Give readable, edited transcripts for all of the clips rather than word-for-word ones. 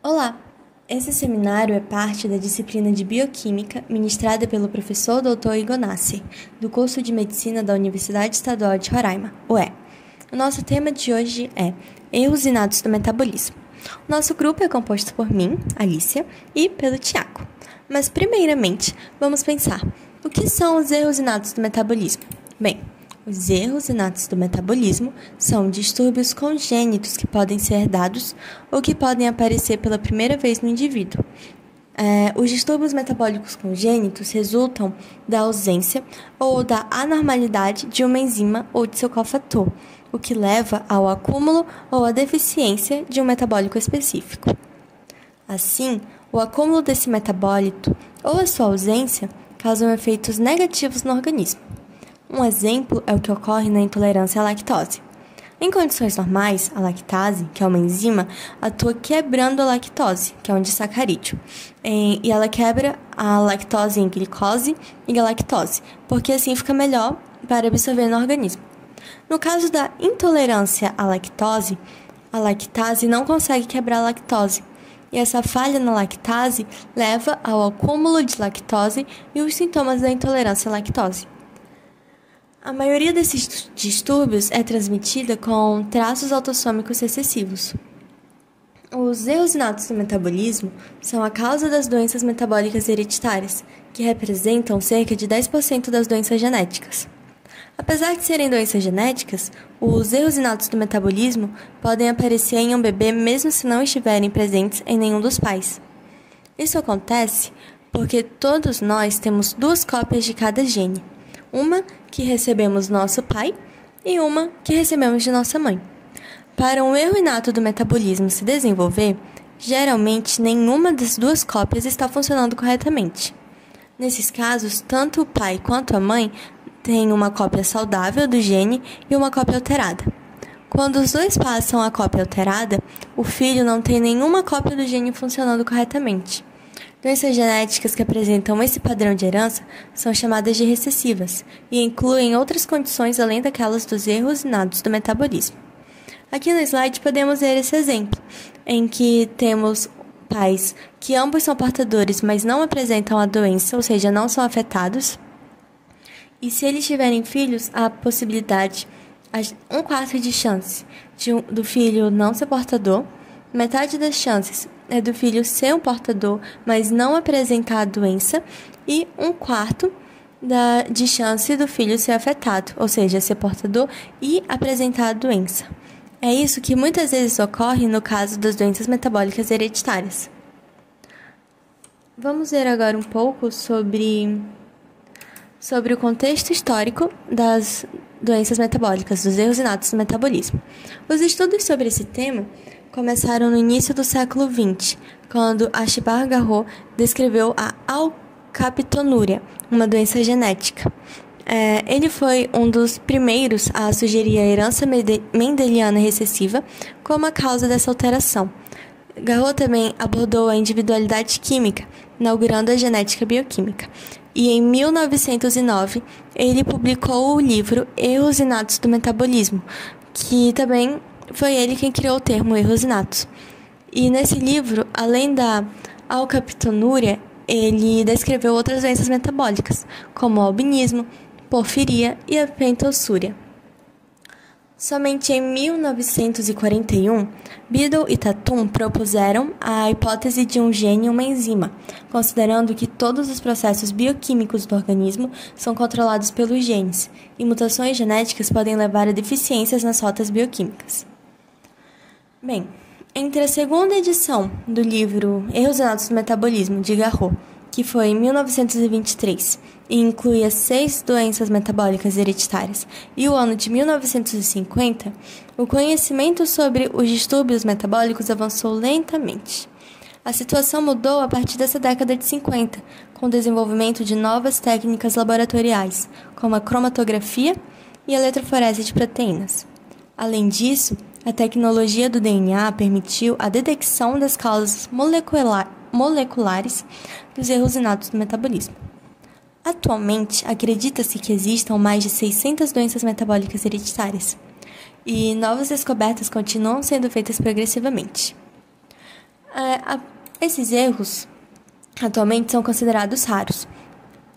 Olá! Esse seminário é parte da disciplina de Bioquímica ministrada pelo professor Dr. Igor Nasser, do curso de Medicina da Universidade Estadual de Roraima, UE. O nosso tema de hoje é Erros inatos do metabolismo. O nosso grupo é composto por mim, Alicia, e pelo Tiago. Mas, primeiramente, vamos pensar, o que são os erros inatos do metabolismo? Bem, os erros inatos do metabolismo são distúrbios congênitos que podem ser herdados ou que podem aparecer pela primeira vez no indivíduo. Os distúrbios metabólicos congênitos resultam da ausência ou da anormalidade de uma enzima ou de seu cofator, o que leva ao acúmulo ou à deficiência de um metabólico específico. Assim, o acúmulo desse metabólito ou a sua ausência causam efeitos negativos no organismo. Um exemplo é o que ocorre na intolerância à lactose. Em condições normais, a lactase, que é uma enzima, atua quebrando a lactose, que é um disacarídeo, e ela quebra a lactose em glicose e galactose, porque assim fica melhor para absorver no organismo. No caso da intolerância à lactose, a lactase não consegue quebrar a lactose, e essa falha na lactase leva ao acúmulo de lactose e os sintomas da intolerância à lactose. A maioria desses distúrbios é transmitida com traços autossômicos recessivos. Os erros inatos do metabolismo são a causa das doenças metabólicas hereditárias, que representam cerca de 10% das doenças genéticas. Apesar de serem doenças genéticas, os erros inatos do metabolismo podem aparecer em um bebê mesmo se não estiverem presentes em nenhum dos pais. Isso acontece porque todos nós temos duas cópias de cada gene. Uma que recebemos do nosso pai e uma que recebemos de nossa mãe. Para um erro inato do metabolismo se desenvolver, geralmente nenhuma das duas cópias está funcionando corretamente. Nesses casos, tanto o pai quanto a mãe têm uma cópia saudável do gene e uma cópia alterada. Quando os dois passam a cópia alterada, o filho não tem nenhuma cópia do gene funcionando corretamente. Doenças genéticas que apresentam esse padrão de herança são chamadas de recessivas e incluem outras condições além daquelas dos erros inatos do metabolismo. Aqui no slide podemos ver esse exemplo, em que temos pais que ambos são portadores, mas não apresentam a doença, ou seja, não são afetados. E se eles tiverem filhos, há a possibilidade, 1/4 de chance do filho não ser portador, metade das chances é do filho ser um portador, mas não apresentar a doença, e 1/4 de chance do filho ser afetado, ou seja, ser portador e apresentar a doença. É isso que muitas vezes ocorre no caso das doenças metabólicas hereditárias. Vamos ver agora um pouco sobre o contexto histórico das doenças metabólicas, dos erros inatos do metabolismo. Os estudos sobre esse tema começaram no início do século XX, quando Archibald Garreau descreveu a alcapitonúria, uma doença genética. Ele foi um dos primeiros a sugerir a herança mendeliana recessiva como a causa dessa alteração. Garreau também abordou a individualidade química, inaugurando a genética bioquímica. E em 1909, ele publicou o livro Erros inatos do metabolismo, que também foi ele quem criou o termo erros inatos. E nesse livro, além da alcapitonúria, ele descreveu outras doenças metabólicas, como o albinismo, porfiria e a pentossúria. Somente em 1941, Biddle e Tatum propuseram a hipótese de um gene e uma enzima, considerando que todos os processos bioquímicos do organismo são controlados pelos genes, e mutações genéticas podem levar a deficiências nas rotas bioquímicas. Bem, entre a segunda edição do livro Erros inatos do metabolismo, de Garreau, que foi em 1923, e incluía 6 doenças metabólicas hereditárias, e o ano de 1950, o conhecimento sobre os distúrbios metabólicos avançou lentamente. A situação mudou a partir dessa década de 50, com o desenvolvimento de novas técnicas laboratoriais, como a cromatografia e a eletroforese de proteínas. Além disso, a tecnologia do DNA permitiu a detecção das causas moleculares dos erros inatos do metabolismo. Atualmente, acredita-se que existam mais de 600 doenças metabólicas hereditárias, e novas descobertas continuam sendo feitas progressivamente. Esses erros atualmente são considerados raros,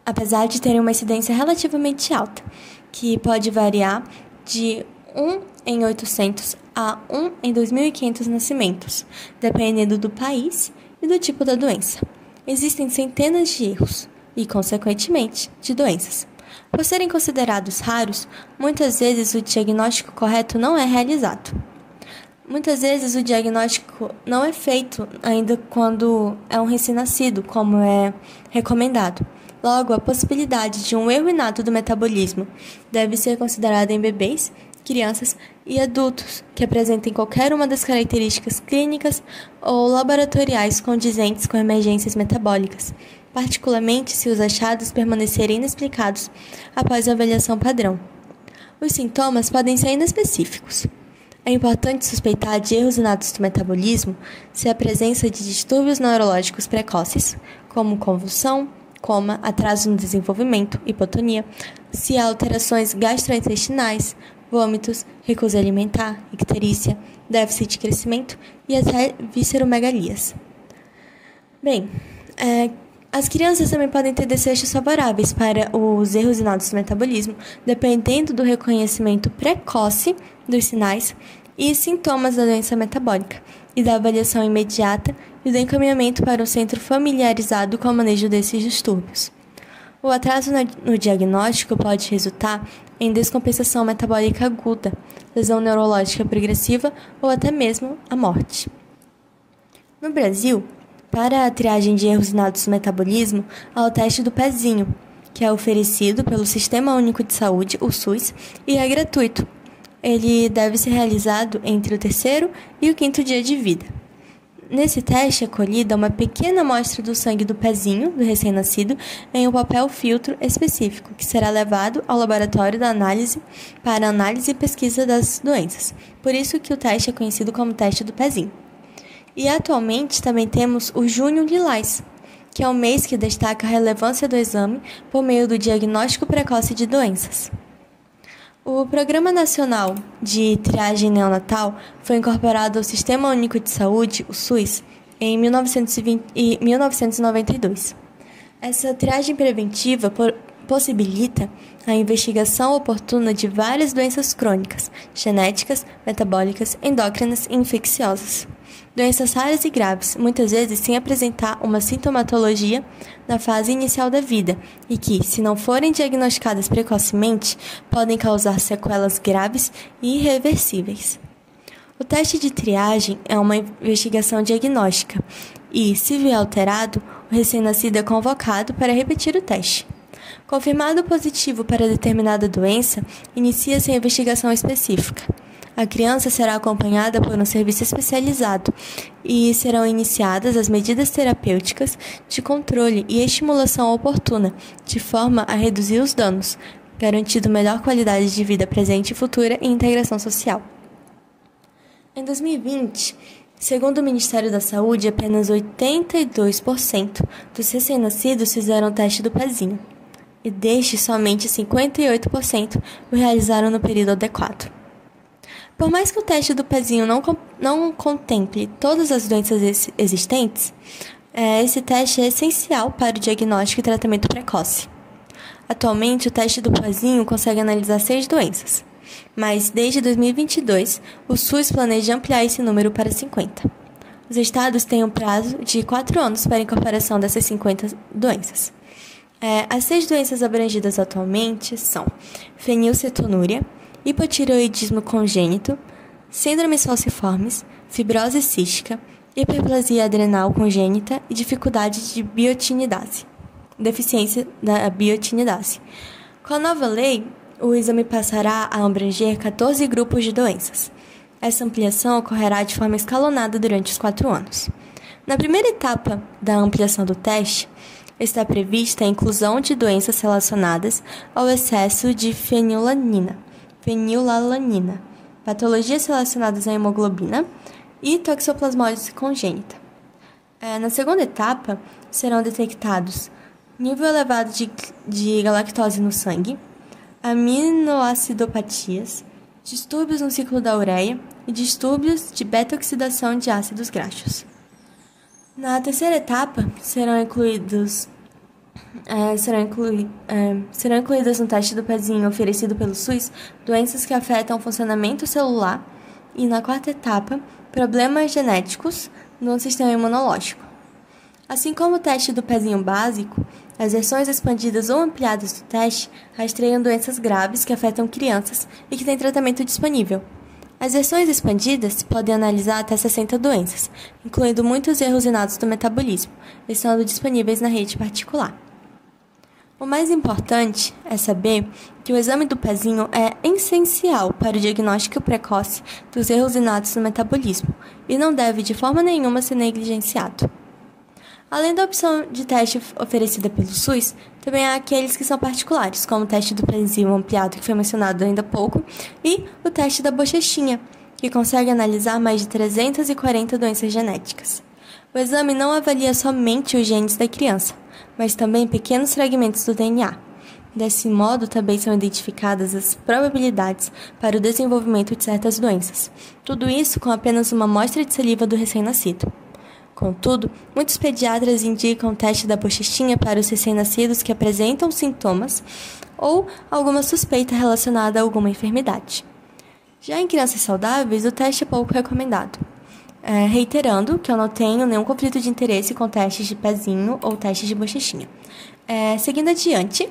apesar de terem uma incidência relativamente alta, que pode variar de 1 em 800 a 1 em 2.500 nascimentos, dependendo do país e do tipo da doença. Existem centenas de erros e, consequentemente, de doenças. Por serem considerados raros, muitas vezes o diagnóstico correto não é realizado. Muitas vezes o diagnóstico não é feito ainda quando é um recém-nascido, como é recomendado. Logo, a possibilidade de um erro inato do metabolismo deve ser considerada em bebês, crianças e adultos que apresentem qualquer uma das características clínicas ou laboratoriais condizentes com emergências metabólicas, particularmente se os achados permanecerem inexplicados após a avaliação padrão. Os sintomas podem ser inespecíficos. É importante suspeitar de erros inatos do metabolismo se a presença de distúrbios neurológicos precoces, como convulsão, coma, atraso no desenvolvimento, hipotonia, se há alterações gastrointestinais, vômitos, recusa alimentar, icterícia, déficit de crescimento e até visceromegalias. Bem, as crianças também podem ter desfechos favoráveis para os erros inatos do metabolismo, dependendo do reconhecimento precoce dos sinais e sintomas da doença metabólica e da avaliação imediata e do encaminhamento para um centro familiarizado com o manejo desses distúrbios. O atraso no diagnóstico pode resultar em descompensação metabólica aguda, lesão neurológica progressiva ou até mesmo a morte. No Brasil, para a triagem de erros inatos do metabolismo, há o teste do pezinho, que é oferecido pelo Sistema Único de Saúde, o SUS, e é gratuito. Ele deve ser realizado entre o 3º e o 5º dia de vida. Nesse teste é colhida uma pequena amostra do sangue do pezinho do recém-nascido em um papel filtro específico, que será levado ao laboratório da análise para análise e pesquisa das doenças. Por isso que o teste é conhecido como teste do pezinho. E atualmente também temos o Junho Lilás, que é o mês que destaca a relevância do exame por meio do diagnóstico precoce de doenças. O Programa Nacional de Triagem Neonatal foi incorporado ao Sistema Único de Saúde, o SUS, em 1992. Essa triagem preventiva possibilita a investigação oportuna de várias doenças crônicas, genéticas, metabólicas, endócrinas e infecciosas. Doenças raras e graves, muitas vezes sem apresentar uma sintomatologia na fase inicial da vida e que, se não forem diagnosticadas precocemente, podem causar sequelas graves e irreversíveis. O teste de triagem é uma investigação diagnóstica e, se vier alterado, o recém-nascido é convocado para repetir o teste. Confirmado positivo para determinada doença, inicia-se a investigação específica. A criança será acompanhada por um serviço especializado e serão iniciadas as medidas terapêuticas de controle e estimulação oportuna, de forma a reduzir os danos, garantindo melhor qualidade de vida presente e futura e integração social. Em 2020, segundo o Ministério da Saúde, apenas 82% dos recém-nascidos fizeram o teste do pezinho, e destes somente 58% o realizaram no período adequado. Por mais que o teste do pezinho não contemple todas as doenças existentes, esse teste é essencial para o diagnóstico e tratamento precoce. Atualmente, o teste do pezinho consegue analisar 6 doenças, mas desde 2022, o SUS planeja ampliar esse número para 50. Os estados têm um prazo de 4 anos para a incorporação dessas 50 doenças. As 6 doenças abrangidas atualmente são fenilcetonúria, hipotireoidismo congênito, síndromes falciformes, fibrose cística, hiperplasia adrenal congênita e dificuldade de biotinidase, deficiência da biotinidase. Com a nova lei, o exame passará a abranger 14 grupos de doenças. Essa ampliação ocorrerá de forma escalonada durante os 4 anos. Na primeira etapa da ampliação do teste, está prevista a inclusão de doenças relacionadas ao excesso de fenilalanina, patologias relacionadas à hemoglobina e toxoplasmose congênita. Na segunda etapa, serão detectados nível elevado de galactose no sangue, aminoacidopatias, distúrbios no ciclo da ureia e distúrbios de beta-oxidação de ácidos graxos. Na terceira etapa, serão incluídas no teste do pezinho oferecido pelo SUS doenças que afetam o funcionamento celular e, na quarta etapa, problemas genéticos no sistema imunológico. Assim como o teste do pezinho básico, as versões expandidas ou ampliadas do teste rastreiam doenças graves que afetam crianças e que têm tratamento disponível. As versões expandidas podem analisar até 60 doenças, incluindo muitos erros inatos do metabolismo, estando disponíveis na rede particular. O mais importante é saber que o exame do pezinho é essencial para o diagnóstico precoce dos erros inatos do metabolismo e não deve de forma nenhuma ser negligenciado. Além da opção de teste oferecida pelo SUS, também há aqueles que são particulares, como o teste do pezinho ampliado, que foi mencionado ainda há pouco, e o teste da bochechinha, que consegue analisar mais de 340 doenças genéticas. O exame não avalia somente os genes da criança, mas também pequenos fragmentos do DNA. Desse modo, também são identificadas as probabilidades para o desenvolvimento de certas doenças. Tudo isso com apenas uma amostra de saliva do recém-nascido. Contudo, muitos pediatras indicam o teste da bochechinha para os recém-nascidos que apresentam sintomas ou alguma suspeita relacionada a alguma enfermidade. Já em crianças saudáveis, o teste é pouco recomendado. Reiterando que eu não tenho nenhum conflito de interesse com testes de pezinho ou testes de bochechinha. Seguindo adiante,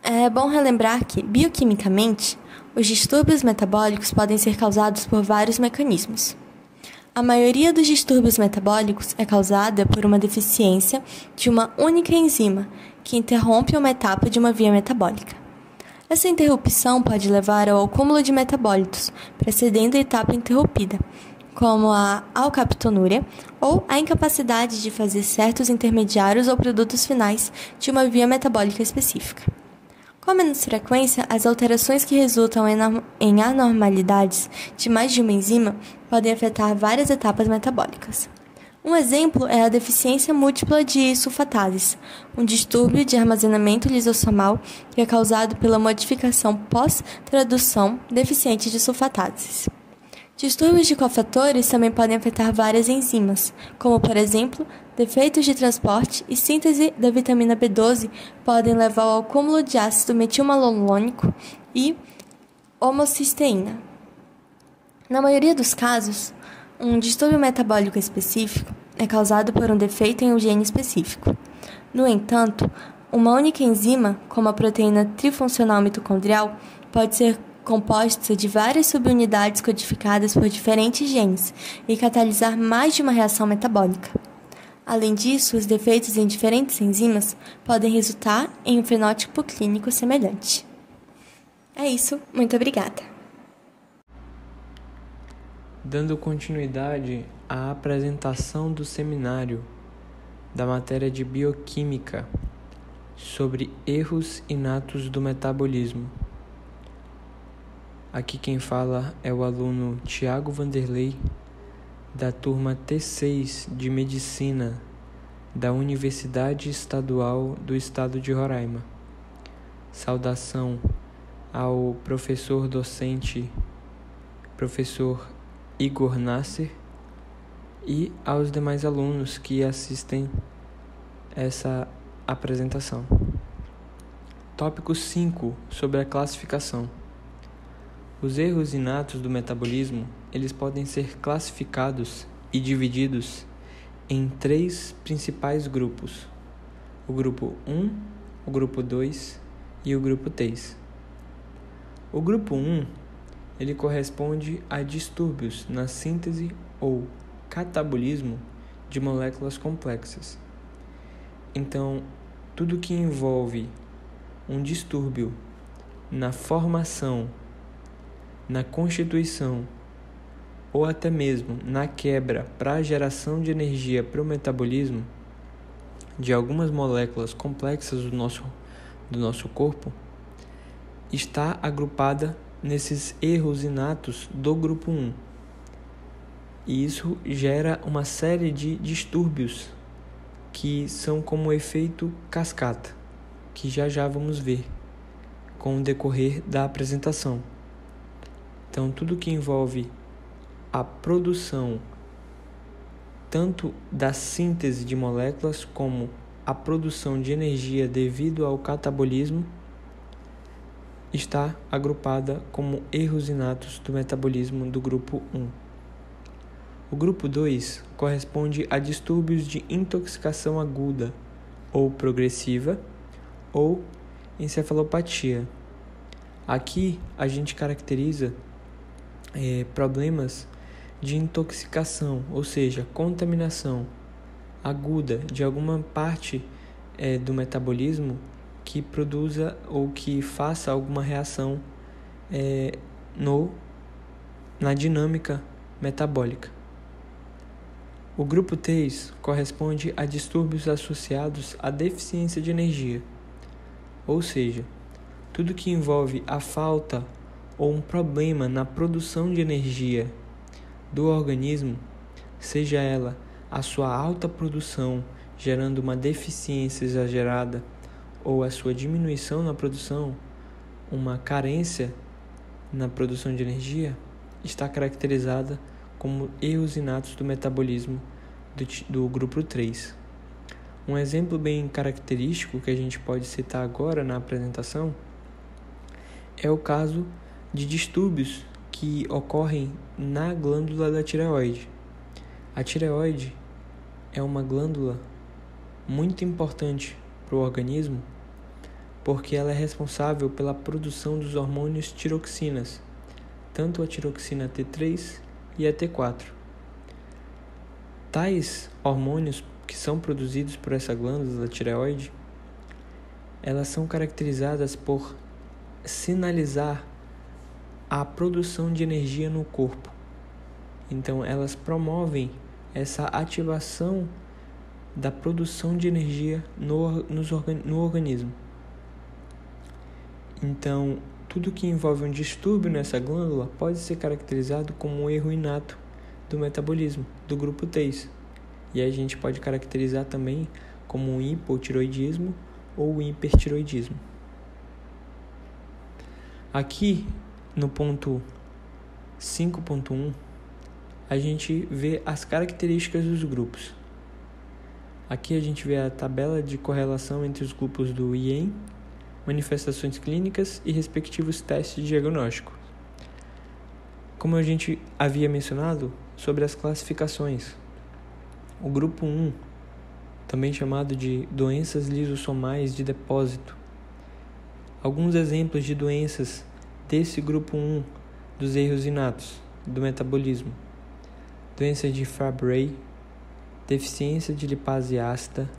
é bom relembrar que, bioquimicamente, os distúrbios metabólicos podem ser causados por vários mecanismos. A maioria dos distúrbios metabólicos é causada por uma deficiência de uma única enzima, que interrompe uma etapa de uma via metabólica. Essa interrupção pode levar ao acúmulo de metabólitos, precedendo a etapa interrompida, como a alcapitonúria ou a incapacidade de fazer certos intermediários ou produtos finais de uma via metabólica específica. Com menos frequência, as alterações que resultam em anormalidades de mais de uma enzima podem afetar várias etapas metabólicas. Um exemplo é a deficiência múltipla de sulfatases, um distúrbio de armazenamento lisossomal que é causado pela modificação pós-tradução deficiente de sulfatases. Distúrbios de cofatores também podem afetar várias enzimas, como, por exemplo, defeitos de transporte e síntese da vitamina B12 podem levar ao acúmulo de ácido metilmalonônico e homocisteína. Na maioria dos casos, um distúrbio metabólico específico é causado por um defeito em um gene específico. No entanto, uma única enzima, como a proteína trifuncional mitocondrial, pode ser composta de várias subunidades codificadas por diferentes genes e catalisar mais de uma reação metabólica. Além disso, os defeitos em diferentes enzimas podem resultar em um fenótipo clínico semelhante. É isso, muito obrigada. Dando continuidade à apresentação do seminário da matéria de bioquímica sobre erros inatos do metabolismo. Aqui quem fala é o aluno Tiago Vanderlei, da turma T6 de Medicina da Universidade Estadual do Estado de Roraima. Saudação ao professor docente, professor Igor Nasser, e aos demais alunos que assistem essa apresentação. Tópico 5, sobre a classificação. Os erros inatos do metabolismo, eles podem ser classificados e divididos em 3 principais grupos: o grupo 1, o grupo 2 e o grupo 3. O grupo 1, ele corresponde a distúrbios na síntese ou catabolismo de moléculas complexas. Então, tudo que envolve um distúrbio na formação, na constituição ou até mesmo na quebra para a geração de energia para o metabolismo de algumas moléculas complexas do nosso corpo, está agrupada nesses erros inatos do grupo 1. E isso gera uma série de distúrbios que são como efeito cascata, que já vamos ver com o decorrer da apresentação. Então, tudo que envolve a produção tanto da síntese de moléculas como a produção de energia devido ao catabolismo, está agrupada como erros inatos do metabolismo do grupo 1. O grupo 2 corresponde a distúrbios de intoxicação aguda ou progressiva ou encefalopatia. Aqui a gente caracteriza problemas de intoxicação, ou seja, contaminação aguda de alguma parte do metabolismo que produza ou que faça alguma reação na dinâmica metabólica. O grupo 3 corresponde a distúrbios associados à deficiência de energia, ou seja, tudo que envolve a falta ou um problema na produção de energia do organismo, seja ela a sua alta produção, gerando uma deficiência exagerada, ou a sua diminuição na produção, uma carência na produção de energia, está caracterizada como erros inatos do metabolismo do grupo 3. Um exemplo bem característico que a gente pode citar agora na apresentação é o caso de distúrbios que ocorrem na glândula da tireoide. A tireoide é uma glândula muito importante para o organismo porque ela é responsável pela produção dos hormônios tiroxinas, tanto a tiroxina T3 e a T4. Tais hormônios que são produzidos por essa glândula da tireoide, elas são caracterizadas por sinalizar a produção de energia no corpo. Então, elas promovem essa ativação da produção de energia no organismo. Então, tudo que envolve um distúrbio nessa glândula pode ser caracterizado como um erro inato do metabolismo do grupo 3. E a gente pode caracterizar também como um hipotiroidismo ou hipertiroidismo. Aqui, no ponto 5.1, a gente vê as características dos grupos. Aqui a gente vê a tabela de correlação entre os grupos do IEM, manifestações clínicas e respectivos testes de diagnóstico. Como a gente havia mencionado sobre as classificações, o grupo 1, também chamado de doenças lisossomais de depósito. Alguns exemplos de doenças desse grupo 1 dos erros inatos do metabolismo: doença de Fabry, deficiência de lipase ácida,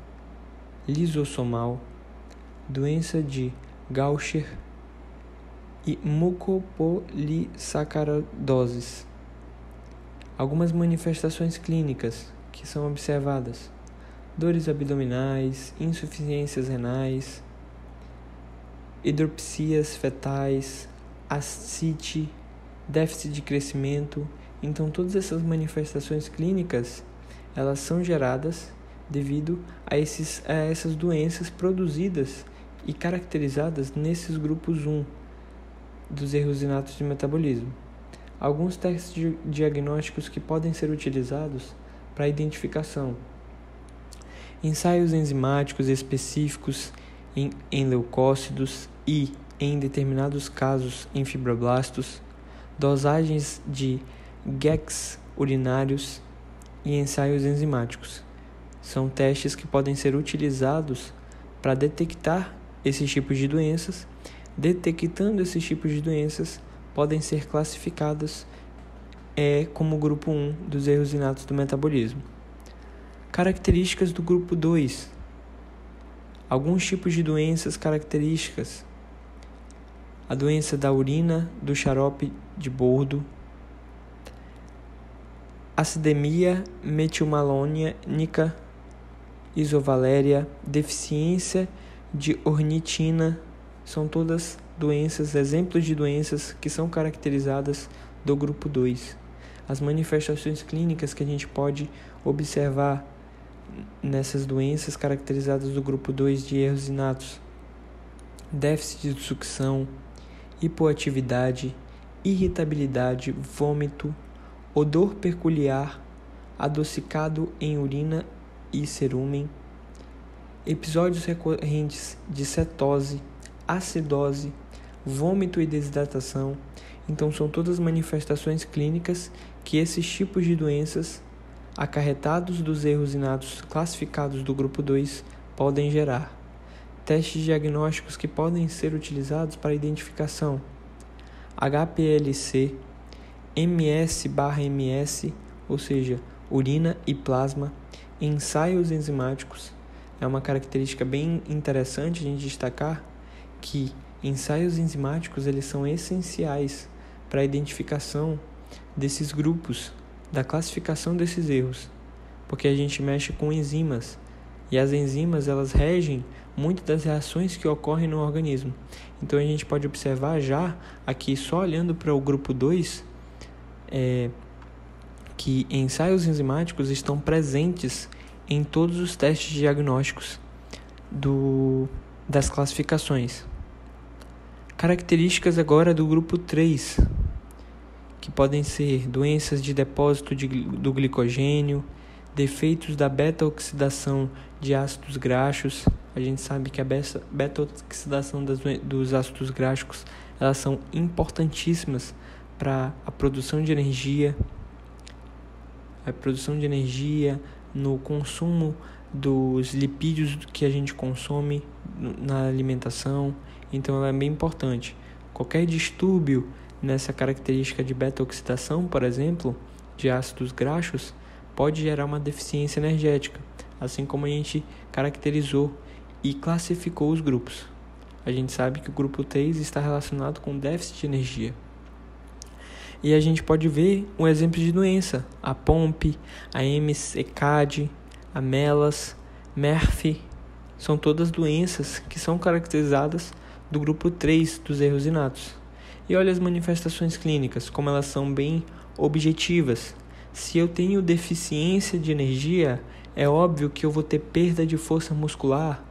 lisossomal, doença de Gaucher e mucopolissacaridoses. Algumas manifestações clínicas que são observadas: dores abdominais, insuficiências renais, hidropsias fetais, ascite, déficit de crescimento. Então, todas essas manifestações clínicas, elas são geradas devido a essas doenças produzidas e caracterizadas nesses grupos 1 dos erros inatos de metabolismo. Alguns testes diagnósticos que podem ser utilizados para identificação: ensaios enzimáticos específicos em leucócitos e, em determinados casos, em fibroblastos, dosagens de GEX urinários e ensaios enzimáticos. São testes que podem ser utilizados para detectar esses tipos de doenças. Detectando esses tipos de doenças, podem ser classificadas como grupo 1 dos erros inatos do metabolismo. Características do grupo 2. Alguns tipos de doenças características: a doença da urina do xarope de bordo, acidemia metilmalônica, isovaléria, deficiência de ornitina, são todas doenças, exemplos de doenças que são caracterizadas do grupo 2. As manifestações clínicas que a gente pode observar nessas doenças caracterizadas do grupo 2 de erros inatos: déficit de sucção, hipoatividade, irritabilidade, vômito, odor peculiar, adocicado em urina e cerúmen, episódios recorrentes de cetose, acidose, vômito e desidratação. Então, são todas manifestações clínicas que esses tipos de doenças, acarretados dos erros inatos classificados do grupo 2, podem gerar. Testes diagnósticos que podem ser utilizados para identificação: HPLC, MS/MS, ou seja, urina e plasma, ensaios enzimáticos. É uma característica bem interessante a gente destacar que ensaios enzimáticos eles são essenciais para a identificação desses grupos, da classificação desses erros, porque a gente mexe com enzimas, e as enzimas elas regem muitas das reações que ocorrem no organismo. Então a gente pode observar já aqui, só olhando para o grupo 2, que ensaios enzimáticos estão presentes em todos os testes diagnósticos das classificações. Características agora do grupo 3, que podem ser doenças de depósito do glicogênio, defeitos da beta-oxidação de ácidos graxos. A gente sabe que a beta-oxidação dos ácidos graxos elas são importantíssimas para a produção de energia, no consumo dos lipídios que a gente consome na alimentação. Então ela é bem importante. Qualquer distúrbio nessa característica de beta-oxidação, por exemplo, de ácidos graxos, pode gerar uma deficiência energética, assim como a gente caracterizou e classificou os grupos. A gente sabe que o grupo 3 está relacionado com déficit de energia. E a gente pode ver um exemplo de doença: a POMP, a MCAD, a MELAS, MERF, são todas doenças que são caracterizadas do grupo 3 dos erros inatos. E olha as manifestações clínicas, como elas são bem objetivas. Se eu tenho deficiência de energia, é óbvio que eu vou ter perda de força muscular,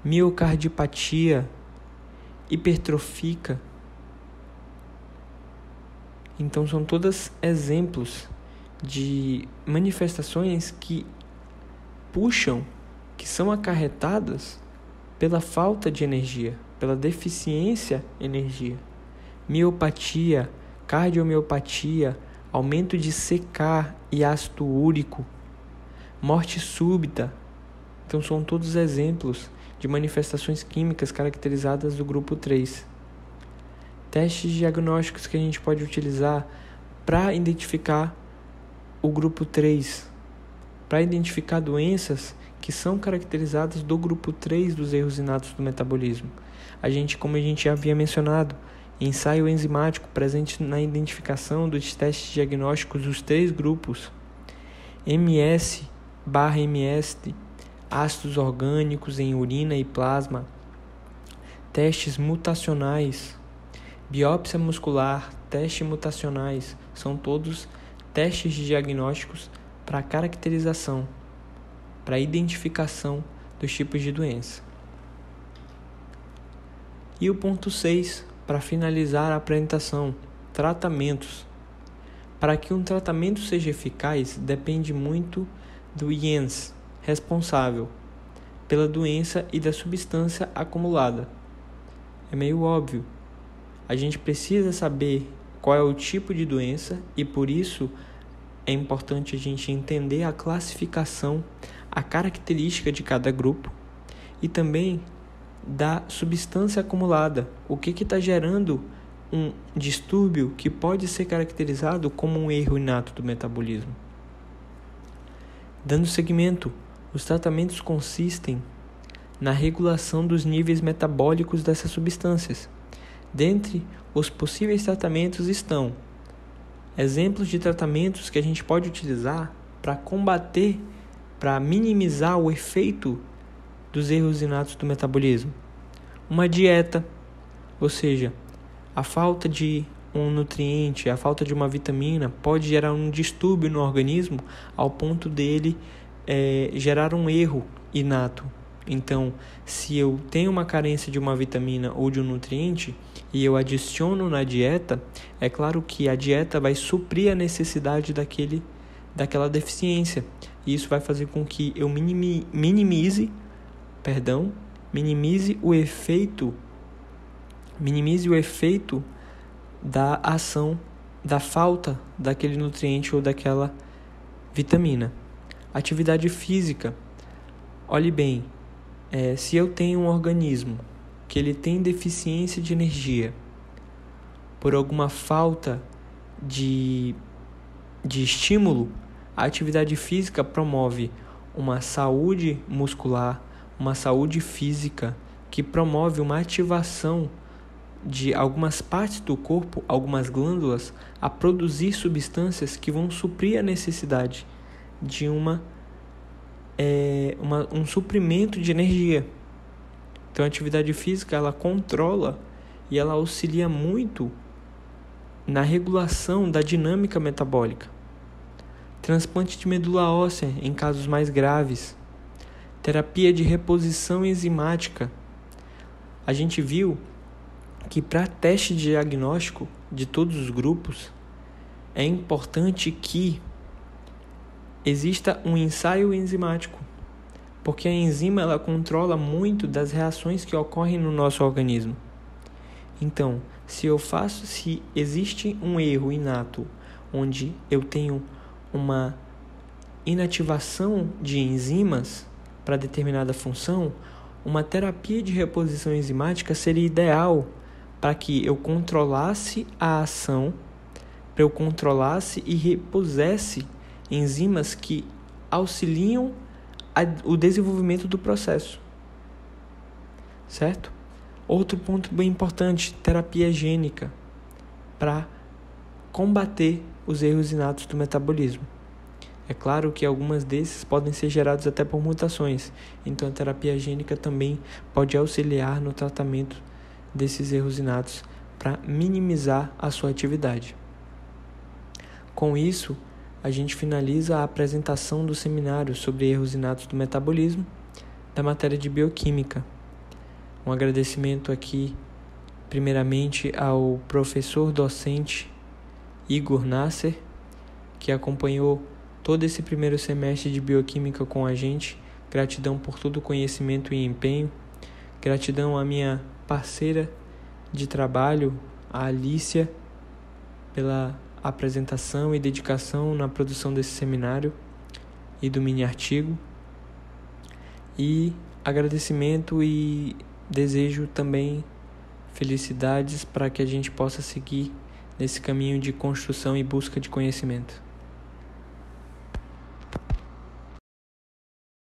miocardiopatia, hipertrofia. Então são todos exemplos de manifestações que são acarretadas pela falta de energia, pela deficiência de energia. Miopatia, cardiomiopatia, aumento de CK e ácido úrico, morte súbita. Então são todos exemplos de manifestações químicas caracterizadas do grupo 3. Testes diagnósticos que a gente pode utilizar para identificar o grupo 3, para identificar doenças que são caracterizadas do grupo 3 dos erros inatos do metabolismo. Como a gente já havia mencionado, ensaio enzimático presente na identificação dos testes diagnósticos dos 3 grupos, MS/MS, ácidos orgânicos em urina e plasma, testes mutacionais, biópsia muscular, testes mutacionais, são todos testes diagnósticos para caracterização, para identificação dos tipos de doença. E o ponto 6, para finalizar a apresentação: tratamentos. Para que um tratamento seja eficaz, depende muito do IENS, responsável pela doença e da substância acumulada. É meio óbvio. A gente precisa saber qual é o tipo de doença e, por isso, é importante a gente entender a classificação, a característica de cada grupo e também da substância acumulada. O que está gerando um distúrbio que pode ser caracterizado como um erro inato do metabolismo. Dando seguimento, os tratamentos consistem na regulação dos níveis metabólicos dessas substâncias. Dentre os possíveis tratamentos estão exemplos de tratamentos que a gente pode utilizar para combater, para minimizar o efeito dos erros inatos do metabolismo. Uma dieta, ou seja, a falta de um nutriente, a falta de uma vitamina pode gerar um distúrbio no organismo ao ponto dele gerar um erro inato. Então, se eu tenho uma carência de uma vitamina ou de um nutriente e eu adiciono na dieta, é claro que a dieta vai suprir a necessidade daquela deficiência. E isso vai fazer com que eu minimize o efeito da ação, da falta daquele nutriente ou daquela vitamina. Atividade física. Olhe bem, se eu tenho um organismo que ele tem deficiência de energia por alguma falta de estímulo, a atividade física promove uma saúde muscular, uma saúde física, que promove uma ativação de algumas partes do corpo, algumas glândulas, a produzir substâncias que vão suprir a necessidade de um suprimento de energia. Então a atividade física, ela controla e ela auxilia muito na regulação da dinâmica metabólica. Transplante de medula óssea em casos mais graves. Terapia de reposição enzimática. A gente viu que para teste de diagnóstico de todos os grupos, é importante que exista um ensaio enzimático, porque a enzima ela controla muito das reações que ocorrem no nosso organismo. Então, se existe um erro inato, onde eu tenho uma inativação de enzimas para determinada função, uma terapia de reposição enzimática seria ideal para que eu controlasse a ação, para eu controlasse e repusesse enzimas que auxiliam o desenvolvimento do processo. Certo? Outro ponto bem importante, terapia gênica, para combater os erros inatos do metabolismo. É claro que algumas desses podem ser gerados até por mutações, então a terapia gênica também pode auxiliar no tratamento desses erros inatos para minimizar a sua atividade. Com isso, a gente finaliza a apresentação do seminário sobre erros inatos do metabolismo da matéria de bioquímica. Um agradecimento aqui, primeiramente, ao professor docente Igor Nasser, que acompanhou todo esse primeiro semestre de bioquímica com a gente. Gratidão por todo o conhecimento e empenho. Gratidão à minha parceira de trabalho, a Alícia, pela apresentação e dedicação na produção desse seminário e do mini artigo. E agradecimento e desejo também felicidades para que a gente possa seguir nesse caminho de construção e busca de conhecimento.